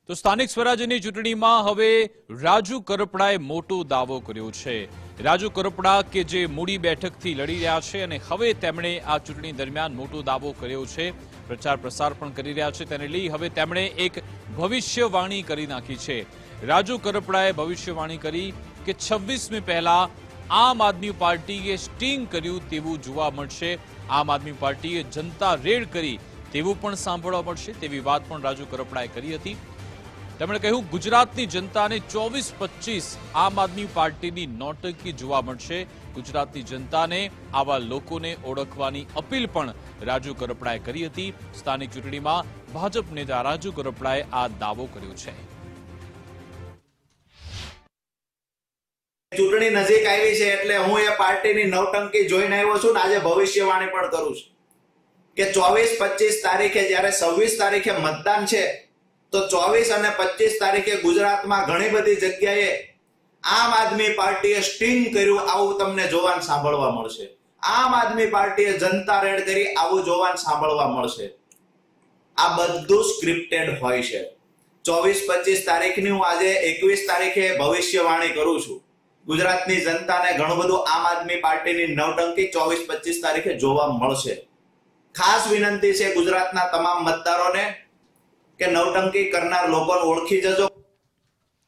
તો સ્થાનિક સ્વરાજ્યની ચૂંટણીમાં હવે રાજુ કરપડાએ મોટો દાવો કર્યો છે। રાજુ કરપડા કે જે મૂડી બેઠકથી લડી રહ્યા છે અને હવે તેમણે આ ચૂંટણી દરમિયાન મોટો દાવો કર્યો છે, પ્રચાર પ્રસાર પણ કરી રહ્યા છે। તેને લઈ હવે તેમણે એક ભવિષ્યવાણી કરી નાખી છે। રાજુ કરપડાએ ભવિષ્યવાણી કરી કે 26મી પહેલા આમ આદમી પાર્ટીએ સ્ટિંગ કર્યું તેવું જોવા મળશે। આમ આદમી પાર્ટીએ જનતા રેડ કરી તેવું પણ સાંભળવા મળશે તેવી વાત પણ રાજુ કરપડાએ કરી હતી। તેમણે કહ્યું ગુજરાતની જનતાને 24-25 આમ આદમી પાર્ટીની નોટંકી જોવા મળશે। ગુજરાતની જનતાને આવા લોકોને ઓળખવાની અપીલ પણ રાજુ કરપડાએ કરી હતી। સ્થાનિક ચૂંટણીમાં ભાજપ નેતા રાજુ કરપડાએ આ દાવો કર્યો છે। ચૂંટણી નજીક આવી છે એટલે હું એ પાર્ટીની નવટંકી જોઈને આવ્યો છું ને આજે ભવિષ્યવાણી પણ કરું છું કે 24-25 તારીખે જ્યારે 26 તારીખે મતદાન છે તો 24 અને 25 તારીખે ગુજરાતમાં ઘણી બધી જગ્યાએ આમ આદમી પાર્ટીએ સ્ટિંગ કર્યું આવું તમને જોવાનું સાંભળવા મળશે। આમ આદમી પાર્ટીએ જનતા રેડ કરી આવું જોવાનું સાંભળવા મળશે। આ બધું સ્ક્રિપ્ટેડ હોય છે। 24-25 તારીખની હું આજે 21 તારીખે ભવિષ્યવાણી કરું છું। ગુજરાતની જનતાને ઘણું બધું આમ આદમી પાર્ટીની નવટંકી 24-25 તારીખે જોવા મળશે। ખાસ વિનંતી છે ગુજરાતના તમામ મતદારોને કે નવટંકી કરનાર લોકોને ઓળખી જજો।